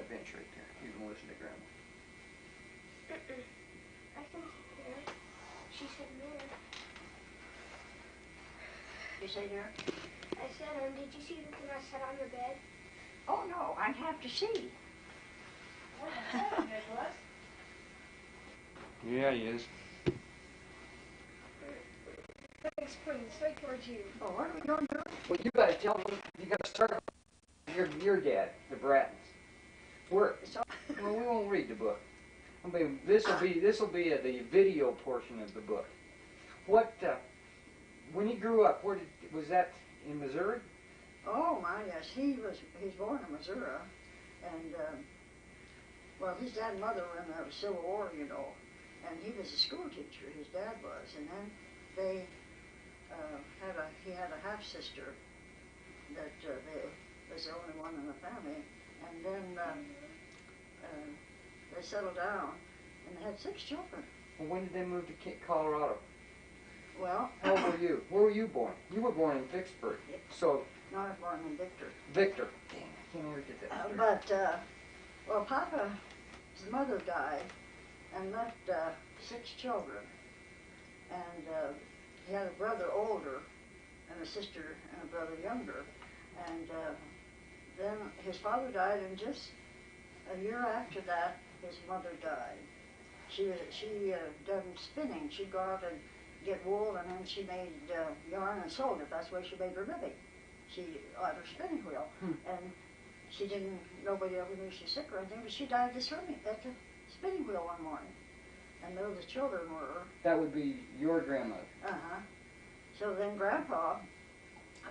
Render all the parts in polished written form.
bench right there. You can listen to Grandma. I can sit there. She said there. You say there? I said, did you see the thing I set on your bed? Oh, no, I'd have to see. Yeah, he is. Spring straight towards you. Oh, what are we going to do? Well, you got to tell me. You got to start your dad, the Brattons. Well, we won't read the book. I mean, this will be the video portion of the book. What? When he grew up, was that in Missouri? Oh, my, yes. He's born in Missouri. And, well, his dad and mother were in the Civil War, you know. And he was a school teacher, his dad was. And then they he had a half-sister that was the only one in the family. And then they settled down, and they had 6 children. Well, when did they move to Colorado? Well... How old were you? Where were you born? You were born in Vicksburg. So... No, I was born in Victor. Victor. Dang, I can't ever get that. Well, his mother died and left 6 children. And he had a brother older and a sister and a brother younger. And then his father died, and just a year after that, his mother died. She done spinning. She'd go out and get wool, and then she made yarn and sold it. That's where she made her living. She had her spinning wheel, and she didn't. Nobody ever knew she was sick or anything. But she died at the spinning wheel one morning, and there the children were. That would be your grandmother. So then Grandpa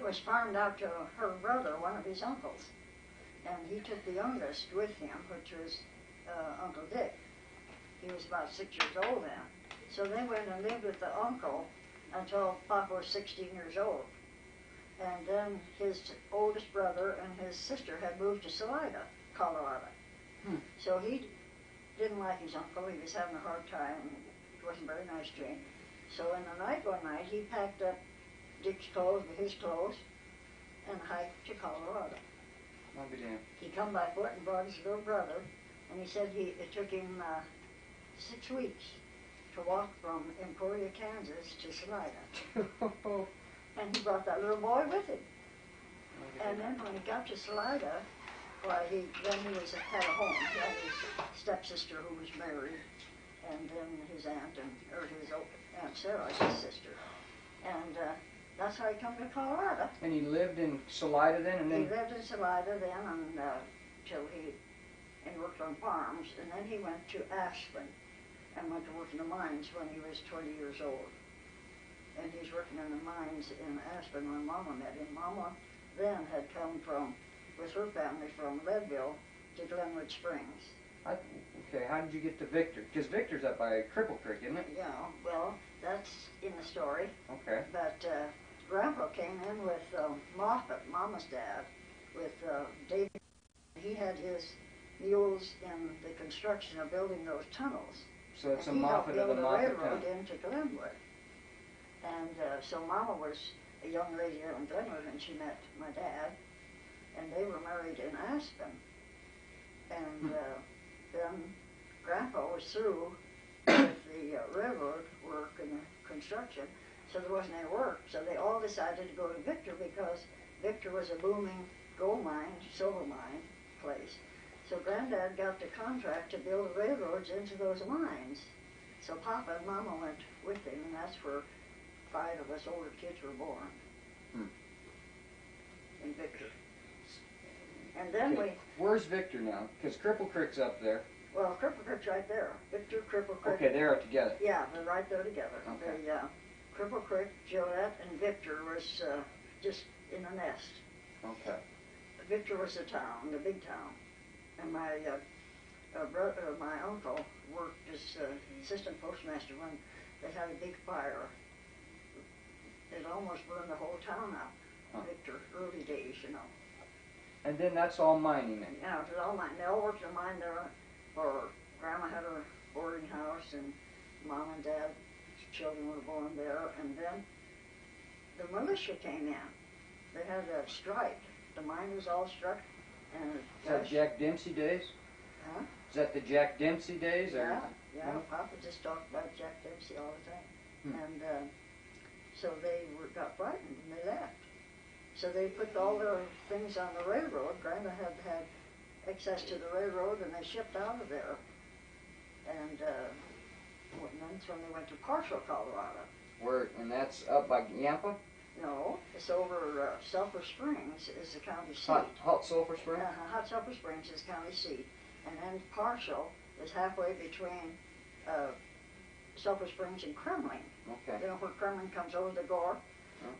was farmed out to her brother, one of his uncles, and he took the youngest with him, which was Uncle Dick. He was about 6 years old then. So they went and lived with the uncle until Papa was 16 years old. And then his oldest brother and his sister had moved to Salida, Colorado. So he didn't like his uncle. He was having a hard time. It wasn't very nice to him. So in the night one night, he packed up Dick's clothes, his clothes, and hiked to Colorado. I'll be damned. He come by foot and brought his little brother, and he said it took him 6 weeks to walk from Emporia, Kansas to Salida. And he brought that little boy with him. And then when he got to Salida, well, he had a home. He had his stepsister who was married, and then his aunt, his Aunt Sarah, his sister. And that's how he come to Colorado. And he lived in Salida then? And then he lived in Salida then until he worked on farms. And then he went to Aspen and went to work in the mines when he was 20 years old. And he's working in the mines in Aspen when Mama met him. Mama then had come with her family from Leadville to Glenwood Springs. Okay, how did you get to Victor? Because Victor's up by Cripple Creek, isn't it? Yeah, well, that's in the story. Okay. But Grandpa came in with Moffat, Mama's dad, with David. He had his mules in the construction of building those tunnels. So it's a Moffat of the Moffat railroad into Glenwood. And so Mama was a young lady here in Glenwood when she met my dad, and they were married in Aspen. And then Grandpa was through with the railroad work and the construction, so there wasn't any work. So they all decided to go to Victor because Victor was a booming gold mine, silver mine place. So Granddad got the contract to build the railroads into those mines. So Papa and Mama went with him, and that's where 5 of us older kids were born in Victor. And then Where's Victor now? Because Cripple Creek's up there. Well, Cripple Creek's right there. Victor, Cripple Creek. Okay, they're together. Yeah, they're right there together. Okay. Cripple Creek, Gillette, and Victor was just in a nest. Okay. Victor was the town, the big town. And my my uncle worked as assistant postmaster when they had a big fire. It almost burned the whole town up. Victor, early days, you know. And then that's all mining then? Yeah, it was all mine. They all worked in mine there. For Grandma had her boarding house, and Mom and Dad's children were born there. And then the militia came in. They had a strike. The mine was all struck. And Is that Jack Dempsey days? Huh? Is that the Jack Dempsey days? Or? Yeah. Papa just talked about Jack Dempsey all the time. Hmm. And so they got frightened and they left. So they put all their things on the railroad. Grandma had access to the railroad, and they shipped out of there. And that's when they went to Parshall, Colorado. And that's up by Yampa? No, it's over Sulphur Springs is the county seat. Hot Sulphur Springs? Hot Sulphur Springs is county seat. And then Parshall is halfway between Sulphur Springs and Kremling. Okay. You know where Kremling comes over the gore?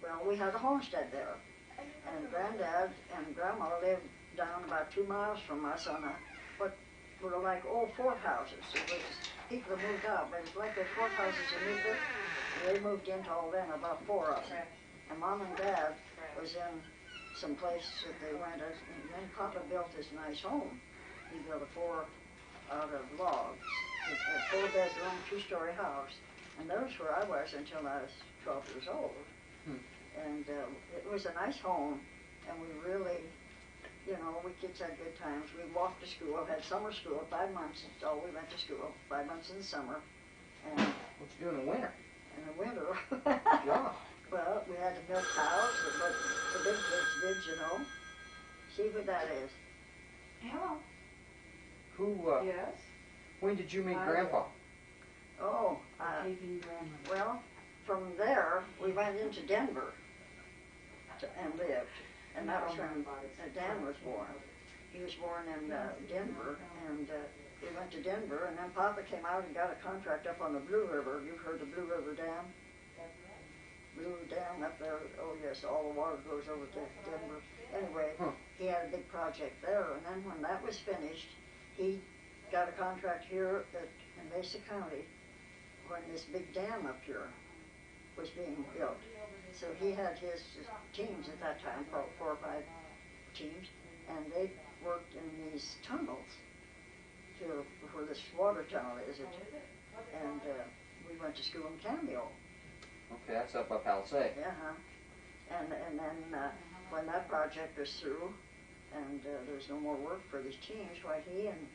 Well, we had a homestead there. And Granddad and Grandma lived down about 2 miles from us on what were like old fort houses. It was people that moved out, but it's like those fort houses in Newport. They moved into all them, about 4 of them. And Mom and Dad was in some place that they rented, and then Papa built his nice home. He built a 4 out of logs, a 4-bedroom, 2-story house. And that was where I was until I was 12 years old. And it was a nice home, and we really, you know, we kids had good times. We walked to school, had summer school, 5 months, that's all we went to school, 5 months in the summer. And what you do in the winter? In the winter. Yeah. Well, we had to milk cows, but the big kids did, you know. See what that is. Hello. Who, Yes? when did you meet Grandpa? Oh, well, from there, we went into Denver and lived. And that was when Dan was born. He was born in Denver, and we went to Denver, and then Papa came out and got a contract up on the Blue River. You've heard the Blue River Dam? Blue Dam up there. Oh, yes, all the water goes over to Denver. Anyway, he had a big project there, and then when that was finished, he got a contract here in Mesa County when this big dam up here was being built. So he had his teams at that time, about 4 or 5 teams, and they worked in these tunnels to where this water tunnel is. And we went to school in Cameo. Okay, that's up by Palisade. And then when that project was through, and there was no more work for these teams, why he and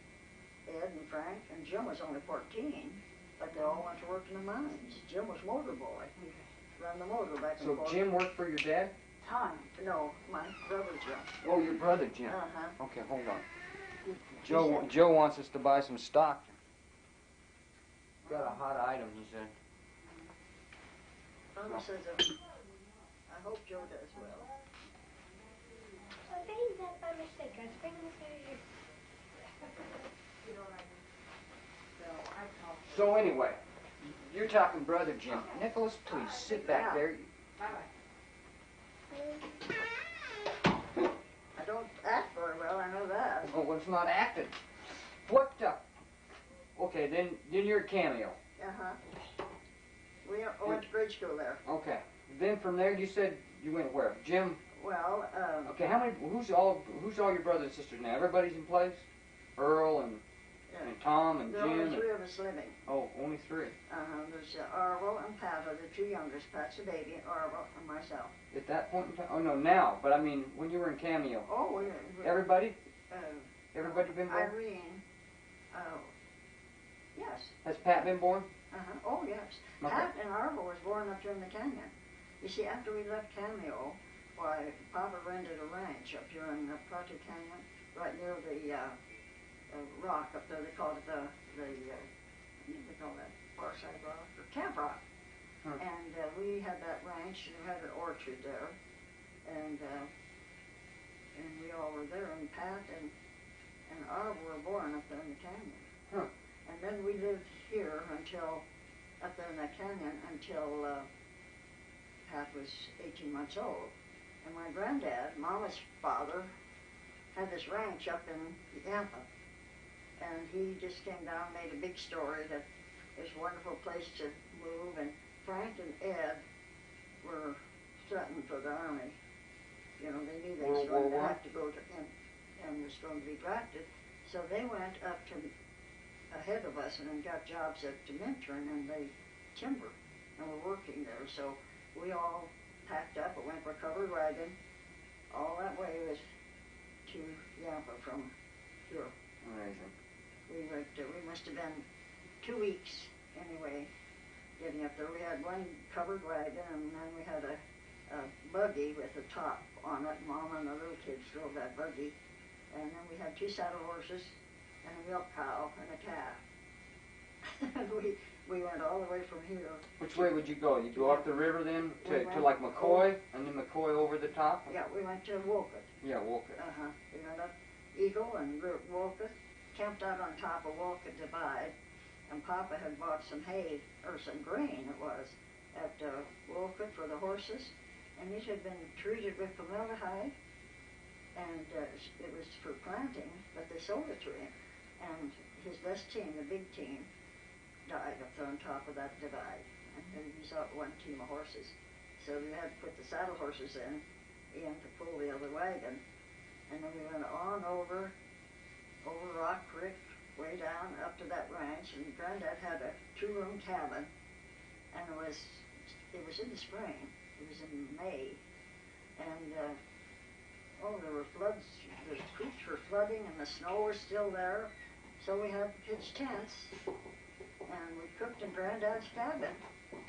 Ed and Frank and Jim was only 14, but they all went to work in the mines. Jim was motor boy. Run the motor back and forth. So Jim worked for your dad? No, my brother Jim. Oh, your brother Jim. Okay, hold on. Joe wants us to buy some stock. Got a hot item, he said. Mama says, I hope Joe does well. I think that by mistake. I was bringing this out here. So anyway, you're talking brother Jim. Nicholas, please sit back there. I don't act very well, I know that. Oh, well, it's not acting. What the? Okay, then you're at Cameo. We went to grade school there. Okay. Then from there, you said you went where? Jim? Well, okay, who's all your brothers and sisters now? Everybody's in place? Earl and Tom and there Jim? There are 3 of us living. Oh, only 3. There's Arvel and Pat are the 2 youngest. Pat's the baby, Arvel and myself. At that point in time? Oh, no, now. But I mean, when you were in Cameo. Oh, everybody? Everybody been born? Irene. Yes. Has Pat been born? Oh, yes. Okay. Pat and Arvel was born up here in the canyon. You see, after we left Cameo, why, Papa rented a ranch up here in the Plateau Canyon, right near the rock up there. They call it what do they call that? Farside Rock or Camp Rock. And we had that ranch, and we had an orchard there, and we all were there. And Pat and Arvel were born up there in the canyon. And then we lived here until up there in that canyon until Pat was 18 months old. And my granddad, Mama's father, had this ranch up in Yampa. And he just came down and made a big story that it's a wonderful place to move. And Frank and Ed were threatened for the Army. You know, they knew they was going to have to go to, and was going to be drafted. So they went up to ahead of us and then got jobs at Minturn, and they timbered and were working there. So we all packed up and went for a covered wagon. All that way was to Yampa from here. Amazing. We must have been 2 weeks anyway getting up there. We had one covered wagon, and then we had a buggy with a top on it. Mama and the little kids drove that buggy. And then we had 2 saddle horses and a milk cow and a calf. And we went all the way from here. Which way would you go? You go up the river then to like McCoy, and then McCoy over the top? Yeah, we went to Wolcott. Yeah, Wolcott. We went up Eagle and Wolcott, camped out on top of Wolcott Divide, and Papa had bought some hay, or some grain it was, at Wolcott for the horses, and it had been treated with formaldehyde, and it was for planting, but they sold it to him, and his best team, the big team, died up there on top of that divide, and then he's out one team of horses. So we had to put the saddle horses in to pull the other wagon, and then we went on over Rock Creek, way down up to that ranch, and Granddad had a 2-room cabin, and it was in the spring. It was in May, and there were floods. The creeks were flooding, and the snow was still there. So we had to pitch tents, and we cooked in Granddad's cabin.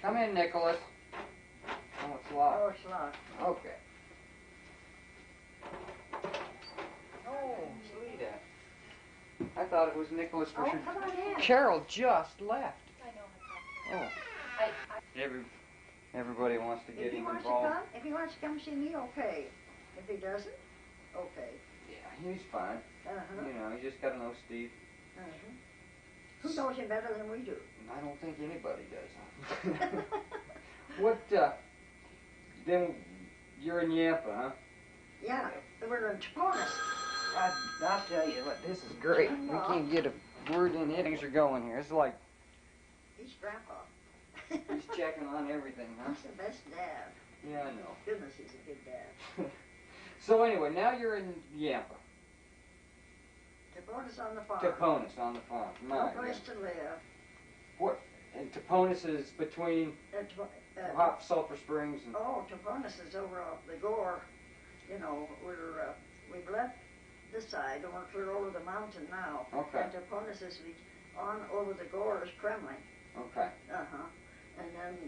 Come in, Nicholas. Oh, it's locked. Oh, it's locked. Okay. Oh, sweetie. I thought it was Nicholas for sure. Come on in. Carol just left. I know. Oh. Everybody wants to get If he him wants involved. to come, if he wants to come see me, okay. If he doesn't, okay. Yeah, he's fine. Uh-huh. You know, you just gotta know Steve. Uh-huh. Who knows him better than we do? I don't think anybody does. What, then you're in Yampa, huh? Yeah, we're in Taponis. I'll tell you what, this is great. We can't get a word in it. Things are going here. It's like He's Grandpa. he's checking on everything, huh? He's the best dad. Yeah, I know. Goodness, he's a good dad. So anyway, now you're in Yampa. Taponis on the farm. Taponis on the farm. No My place to live. What? And Taponis is between Hot Sulphur Springs and... Taponis is over off the Gore. You know, we've left this side and we're clear over the mountain now. Okay. And Taponis is on over the Gore is Kremlin. Okay. Uh-huh. And then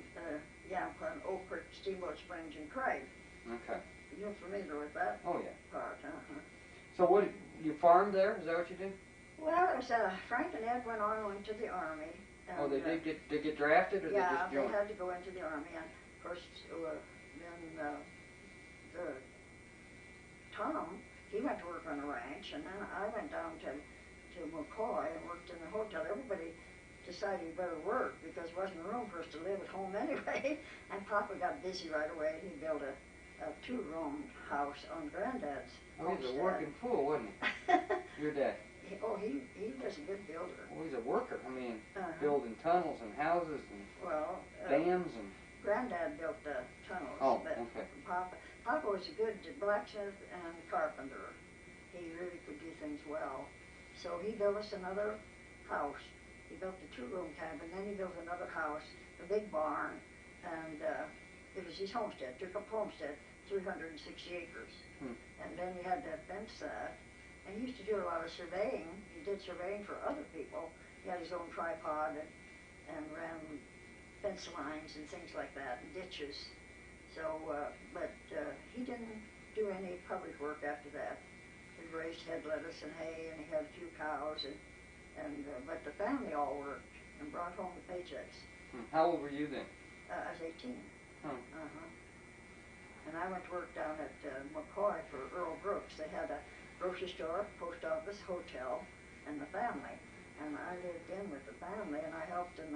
Yampa and Oak Creek, Steamboat Springs, and Craig. Okay. You're familiar with that Oh, yeah. part, uh-huh. So what, you farmed there? Is that what you did? Well, it was, Frank and Ed went into the Army. And, Oh, they did get drafted, or they yeah, just they joined? had to go into the Army, and of course, then Tom, he went to work on a ranch, and then I went down to McCoy and worked in the hotel. Everybody decided he better work because there wasn't room for us to live at home anyway. And Papa got busy right away. He built a 2-room house on Granddad's Oh, he's a homestead. working fool, wasn't he? Your dad. He was a good builder. Well, he's a worker. I mean, Uh-huh. building tunnels and houses and Well, dams and... Granddad built the tunnels. Oh, but okay. Papa was a good blacksmith and carpenter. He really could do things well. So he built us another house. He built the 2-room cabin, then he built another house, a big barn, and it was his homestead, took up homestead, 360 acres. And then he had to fence that. And he used to do a lot of surveying. He did surveying for other people. He had his own tripod and ran fence lines and things like that, and ditches. So, but he didn't do any public work after that. He raised head lettuce and hay, and he had a few cows, but the family all worked and brought home the paychecks. How old were you then? I was 18. Huh. Uh-huh. And I went to work down at McCoy for Earl Brooks. They had a grocery store, post office, hotel, and the family. And I lived in with the family, and I helped in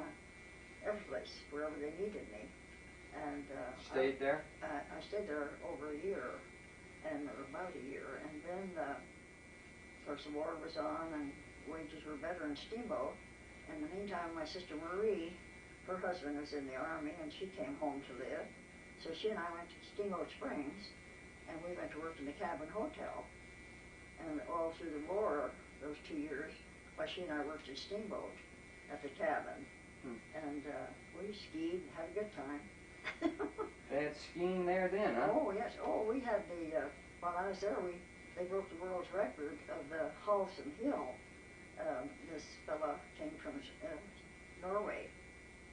every place, wherever they needed me. And Stayed there? I stayed there over a year, or about a year. And then, of course, the war was on, and wages were better in Steamboat. In the meantime, my sister Marie, her husband was in the Army, and she came home to live. So she and I went to Steamboat Springs, and we went to work in the cabin hotel. And all through the war, those 2 years, she and I worked at Steamboat at the cabin. And we skied and had a good time. They had skiing there then, huh? Oh, yes. Oh, we had while I was there, they broke the world's record of the Halston Hill. this fella came from Norway,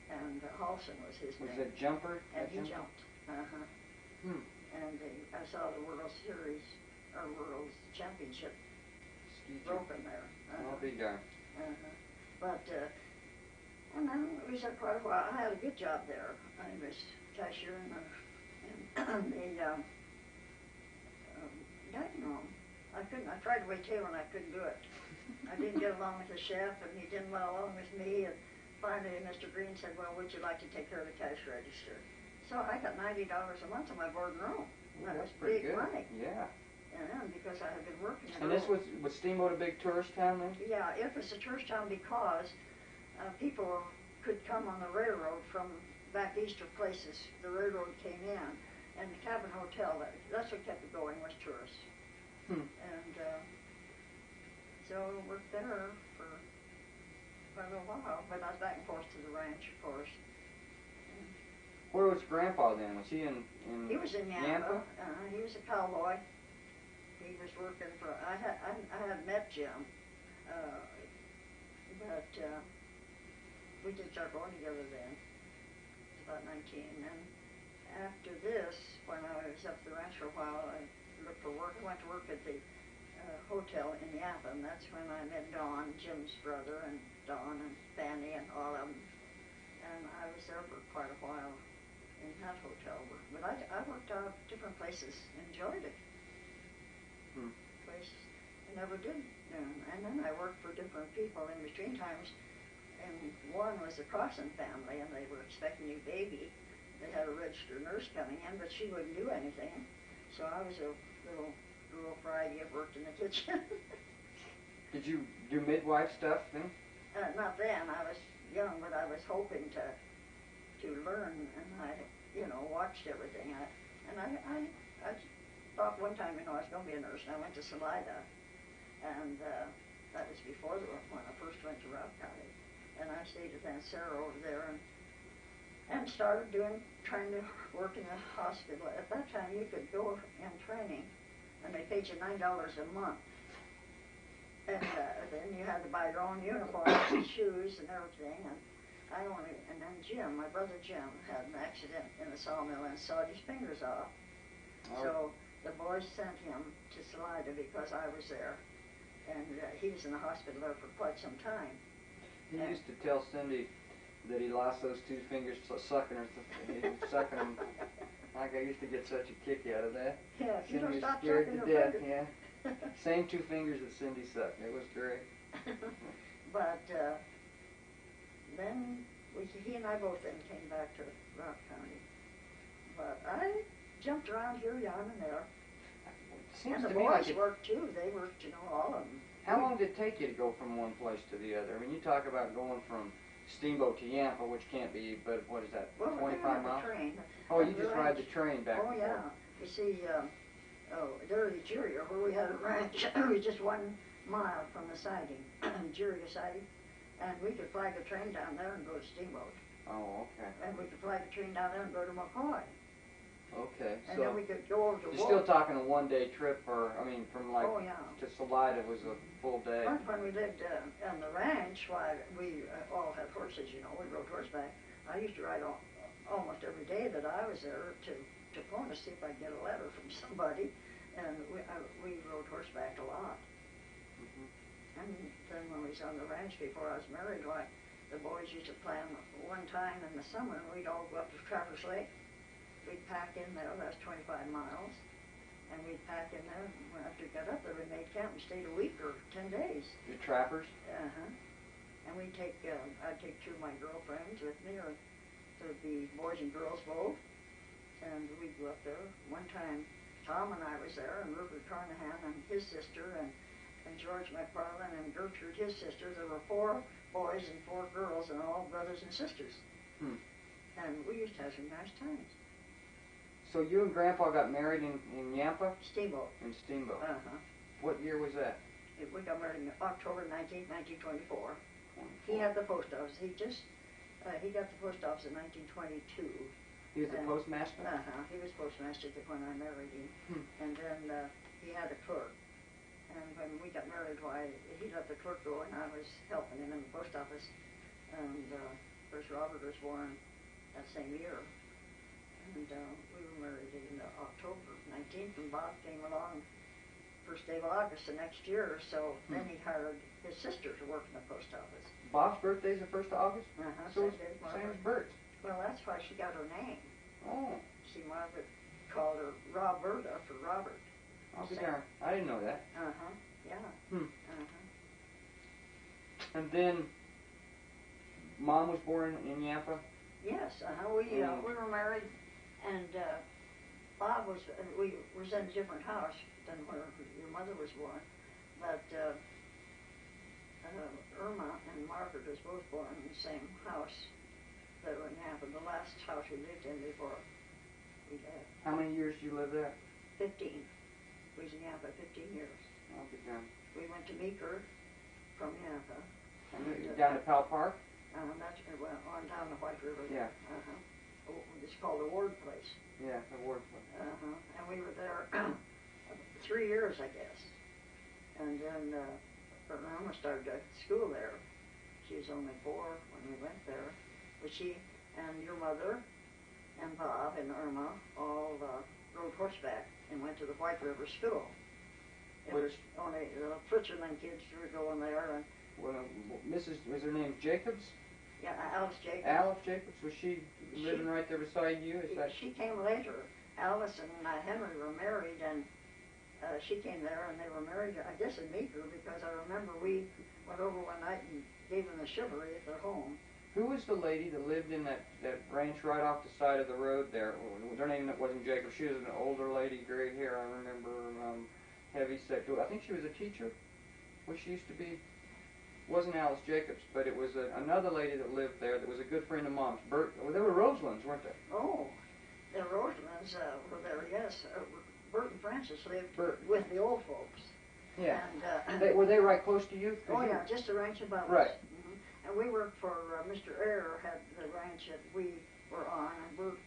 and Halson was his Was name. it Jumper? And he jumped. Hmm. And I saw the World Series, or World Championship Ski jump. broken there. I'll be darned. But, and then we was there quite a while. I had a good job there. I was cashier in the dining room. I tried to wait table and I couldn't do it. I didn't get along with the chef, and he didn't get along with me, and finally Mr. Green said, well, would you like to take care of the cash register? So I got $90 a month in my board and room. Well, That that's was pretty big good. money. Yeah. And because I had been working. And this was Steamboat a big tourist town then? Yeah, it was a tourist town because people could come on the railroad from back east of places. The railroad came in, and the Cabin Hotel, that's what kept it going, was tourists. And so I worked there for quite a little while, but I was back and forth to the ranch, of course. Where was Grandpa then? Was he in He was in Yampa. He was a cowboy. He was working for. I had met Jim, but we did start going together then. About 19. And after this, when I was up at the ranch for a while, I looked for work. I went to work at the hotel in Yampa, and that's when I met Don, Jim's brother, and Don and Fanny and all of them. And I was there for quite a while in that hotel. But I worked out different places, enjoyed it. Places I never did. And then I worked for different people in between times. And one was the Crossan family, and they were expecting a new baby. They had a registered nurse coming in, but she wouldn't do anything. So I was a little girl Friday. I worked in the kitchen. Did you do midwife stuff then? Not then. I was young, but I was hoping to learn, and I, watched everything. I thought one time, I was going to be a nurse, and I went to Salida, and that was before when I first went to Robb County. And I stayed at Aunt Sarah over there and started trying to work in a hospital. At that time, you could go in training, and they paid you $9 a month. And then you had to buy your own uniforms and shoes and everything. And then Jim, my brother Jim, had an accident in the sawmill and sawed his fingers off. Oh. So the boys sent him to Salida because I was there. And he was in the hospital there for quite some time. He used to tell Cindy that he lost those two fingers sucking them. Like I used to get such a kick out of that. Yeah, you don't Cindy was stop scared sucking to her death. fingers. Yeah. Same two fingers that Cindy sucked. It was great. But then he and I both then came back to Robb County. But I jumped around here, yon, and there. Seems and the to me boys like worked too. They worked, all of them. How long did it take you to go from one place to the other? I mean, you talk about going from Steamboat to Yampa, which can't be, but what is that, well, 25 miles? Train. Oh, you just ride the train back and forth. Oh, yeah. You see, there in Juriya, where we had a ranch, it was just 1 mile from the siding, Juriya siding, and we could fly the train down there and go to Steamboat. Oh, okay. And we could fly the train down there and go to McCoy. Okay, and then we could go over to you're still talking a one-day trip, or, I mean, from like to Salida was a full day. When we lived on the ranch, why, we all had horses, we rode horseback. I used to ride almost every day that I was there to phone to see if I could get a letter from somebody, and we rode horseback a lot. And then when we was on the ranch before I was married, the boys used to plan one time in the summer, and we'd all go up to Traverse Lake. We'd pack in there, that's 25 miles, and we'd pack in there, and after we got up there, we made camp and stayed a week or 10 days. The trappers? And I'd take 2 of my girlfriends with me, or there'd be boys and girls both, and we'd go up there. One time, Tom and I was there, and Rupert Carnahan and his sister, and George McFarland and Gertrude, his sister. There were 4 boys and 4 girls, and all brothers and sisters. And we used to have some nice times. So you and Grandpa got married in Yampa? Steamboat. In Steamboat. What year was that? We got married in October 19th, 1924. He had the post office. He got the post office in 1922. He was the postmaster? He was postmaster when I married him. And then he had a clerk. And when we got married, why, he let the clerk go, and I was helping him in the post office. And of course, Robert was born that same year. And we were married in October 19th, and Bob came along first day of August the next year. So then he hired his sister to work in the post office. Bob's birthday's the 1st of August? Uh-huh, So same as Bert's. Well, that's why she got her name. Oh. See, Margaret called her Roberta for Robert. I'll be darned. I didn't know that. Uh-huh, yeah. Uh-huh. And then Mom was born in Yampa? Yes, we were married, and Bob was, we was in a different house than where your mother was born, but Irma and Margaret was both born in the same house that were in Yampa, the last house we lived in before we left. How many years did you live there? 15. We was in Yampa 15 years. I'll be darned. We went to Meeker from Yampa. Down to Powell Park? That's on down the White River. Yeah. Oh, it's called the Ward Place. Yeah, the Ward. And we were there 3 years, I guess. And then Irma started school there. She was only 4 when we went there. But she and your mother and Bob and Irma all rode horseback and went to the White River School. It was only the Fritcherman kids were going there. And well, was her name Jacobs? Yeah, Alice Jacobs. Alice Jacobs? Was she living right there beside you? She came later. Alice and Henry were married, and she came there, and they were married, I guess, in Meeker, because I remember we went over one night and gave them the chivalry at their home. Who was the lady that lived in that ranch right off the side of the road there? Her name wasn't Jacob. She was an older lady, gray hair. I remember, heavy set. I think she was a teacher. What she used to be. Wasn't Alice Jacobs, but it was another lady that lived there that was a good friend of Mom's. They were Roselands, weren't they? Oh, the Roselands were there, yes. Bert and Francis lived with the old folks. Yeah. And, were they right close to you? Oh, yeah, just a ranch above us. Right. And we worked for Mr. Eyre, had the ranch that we were on, and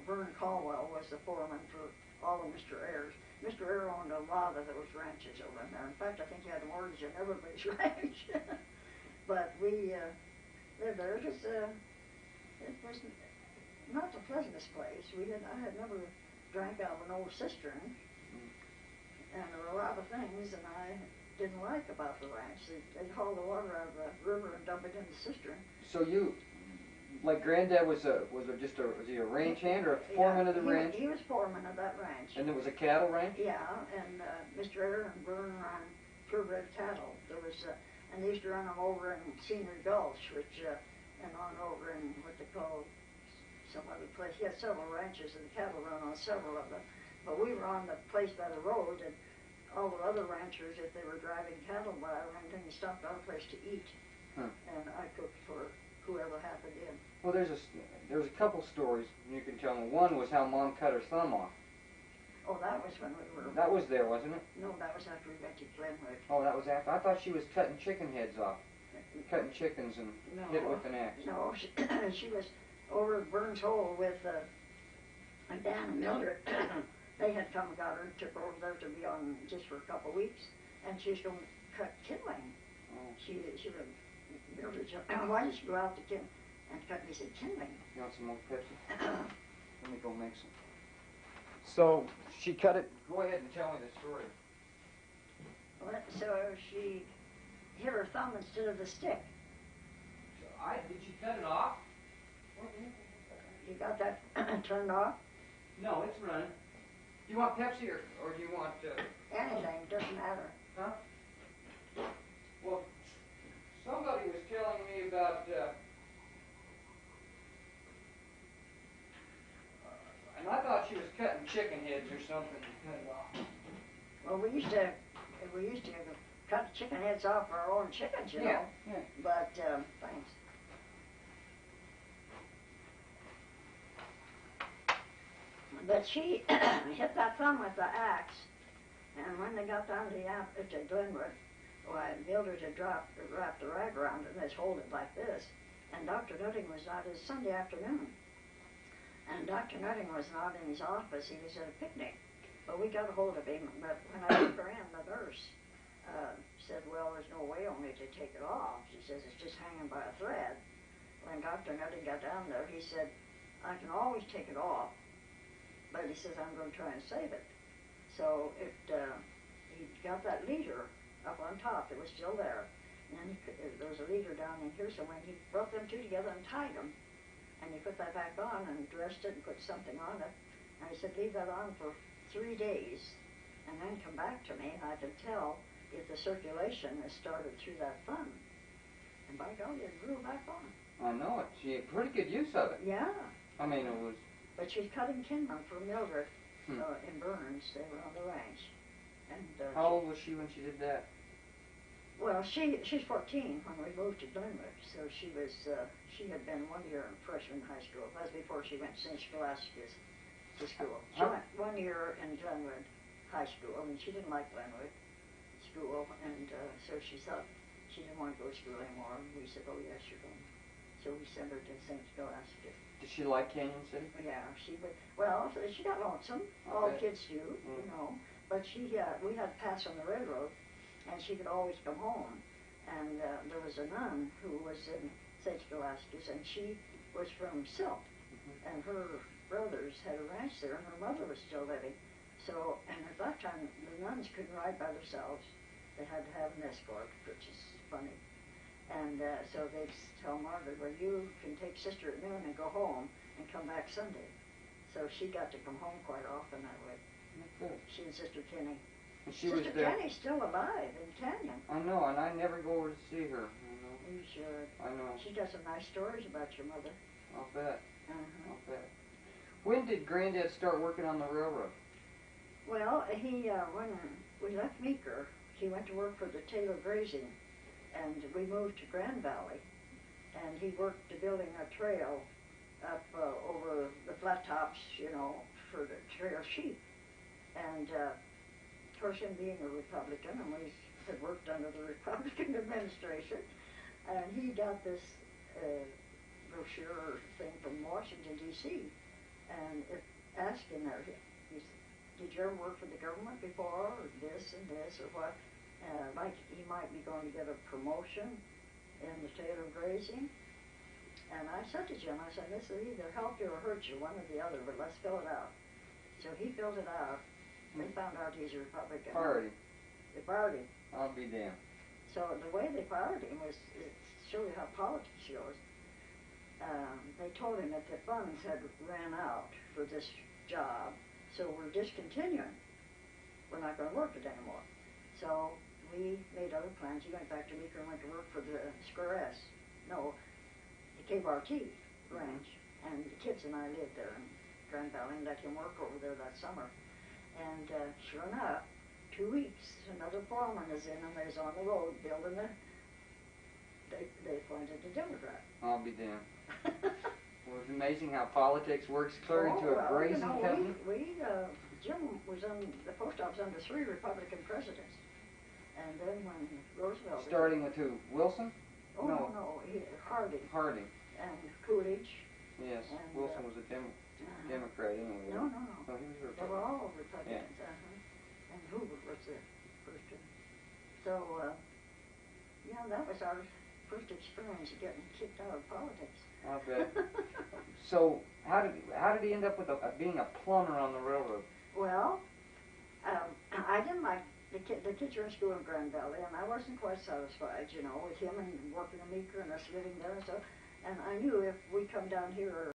Vern Caldwell was the foreman for all of Mr. Eyre's. Mr. Eyre owned a lot of those ranches over in there. In fact, I think he had a mortgage on everybody's ranch. But we lived there. It was not the pleasantest place. I had never drank out of an old cistern, and there were a lot of things that I didn't like about the ranch. They'd haul the water out of the river and dump it in the cistern. So you, like Granddad was he a ranch hand or a foreman of the ranch? He was foreman of that ranch. And it was a cattle ranch? Yeah, and Mr. Eyre and Vern ran purebred cattle. There was, and they used to run them over in Senior Gulch, which, and on over in what they call some other place. He had several ranches, and the cattle run on several of them. But we were on the place by the road, and all the other ranchers, if they were driving cattle by or anything, stopped at our place to eat. And I cooked for whoever happened in. Well, there's a couple stories you can tell me. One was how Mom cut her thumb off. Oh, that was when we were... That was there, wasn't it? No, that was after we went to Glenwood. Oh, that was after. I thought she was cutting chicken heads off. Cutting chickens and hit it with an axe. No, she was over at Burns Hole with Dan and Mildred. They had come and got her and took her over there to be on just for a couple of weeks. And she was going to cut kindling. Oh. She would... Mildred said, why did you go out to and cut? And he said, kindling. You want some more Pepsi? Let me go make some. So she cut it. Go ahead and tell me the story. So she hit her thumb instead of the stick. So did she cut it off? You got that turned off? No, it's running. Do you want Pepsi or do you want... Anything, doesn't matter. Huh? Well, somebody was telling me about... and I thought she was cutting chicken heads or something to cut it off. Well, we used to cut chicken heads off our own chickens, you know. Yeah. But, thanks. But she hit that thumb with the axe, and when they got down to Glenwood, why, Mildred had wrapped the rag around it and they'd hold it like this. And Dr. Nutting was not, it's Sunday afternoon. And Dr. Nutting was not in his office, he was at a picnic. But we got a hold of him, but when I took her in, the nurse said, well, there's no way only to take it off. She says, it's just hanging by a thread. When Dr. Nutting got down there, he said, I can always take it off, but he says, I'm going to try and save it. So he got that leader up on top that was still there, and there was a leader down in here, so when he brought them two together and tied them, and he put that back on and dressed it and put something on it, and he said, leave that on for 3 days, and then come back to me, and I can tell if the circulation has started through that thumb. And by golly, it grew back on. I know it. She had pretty good use of it. Yeah. I mean, it was... But she's cutting kindling for Mildred in Burns. They were on the ranch. And how old was she when she did that? Well, she's 14 when we moved to Glenwood. So she had been 1 year in freshman high school. That was before she went to St. Scholastica's to school. She went 1 year in Glenwood high school. I mean, she didn't like Glenwood school, and so she thought she didn't want to go to school anymore. And we said, oh, yes, you're going. So we sent her to St. Scholastica. Did she like Canyon City? Yeah, she would. Well, she got lonesome. All kids do, you know. But we had to pass on the railroad, and she could always come home. And there was a nun who was in St. Scholastica's, and she was from Silk, and her brothers had a ranch there, and her mother was still living. So, and at that time, the nuns couldn't ride by themselves. They had to have an escort, which is funny. And so they'd tell Margaret, well, you can take Sister at noon and go home and come back Sunday. So she got to come home quite often that way. Good. She and Sister Kenny. And she Sister was there. Kenny's still alive in Canyon. I know, and I never go over to see her. You know. You should. I know. She got some nice stories about your mother. I'll bet. Uh-huh. I'll bet. When did Granddad start working on the railroad? Well, when we left Meeker, he went to work for the Taylor Grazing, and we moved to Grand Valley, and he worked to building a trail up over the flat tops, you know, for the trail sheep. And of course, him being a Republican, and we had worked under the Republican administration, and he got this brochure thing from Washington, D.C., and it asked him there, he said, did you ever work for the government before, or this and this, or what? Like he might be going to get a promotion in the Taylor Grazing. And I said to Jim, I said, this will either help you or hurt you, one or the other, but let's fill it out. So he filled it out. They found out he's a Republican. Party. They fired him. I'll be damned. So the way they fired him was to show you how politics goes. They told him that the funds had ran out for this job, so we're discontinuing. We're not going to work it anymore. So we made other plans. He went back to Meeker and went to work for the the KBRT ranch, and the kids and I lived there in Grand Valley and let him work over there that summer. And sure enough, 2 weeks, another foreman is in, and they's on the road building they appointed a Democrat. I'll be damned. Well, it's amazing how politics works clear into a grazing company. Jim was on the post office under 3 Republican presidents. And then when Roosevelt... Starting with who? Wilson? Oh, no, Harding. Harding. And Coolidge. Yes, and, Wilson was a Democrat anyway. No. Oh, he was a Republican. They were all Republicans, Yeah. And Hoover was the first one. So, that was our first experience of getting kicked out of politics. I bet. So, how did he end up with being a plumber on the railroad? Well, I didn't like the kids were in school in Grand Valley, and I wasn't quite satisfied, you know, with him and working in Meeker and us living there and stuff. And I knew if we come down here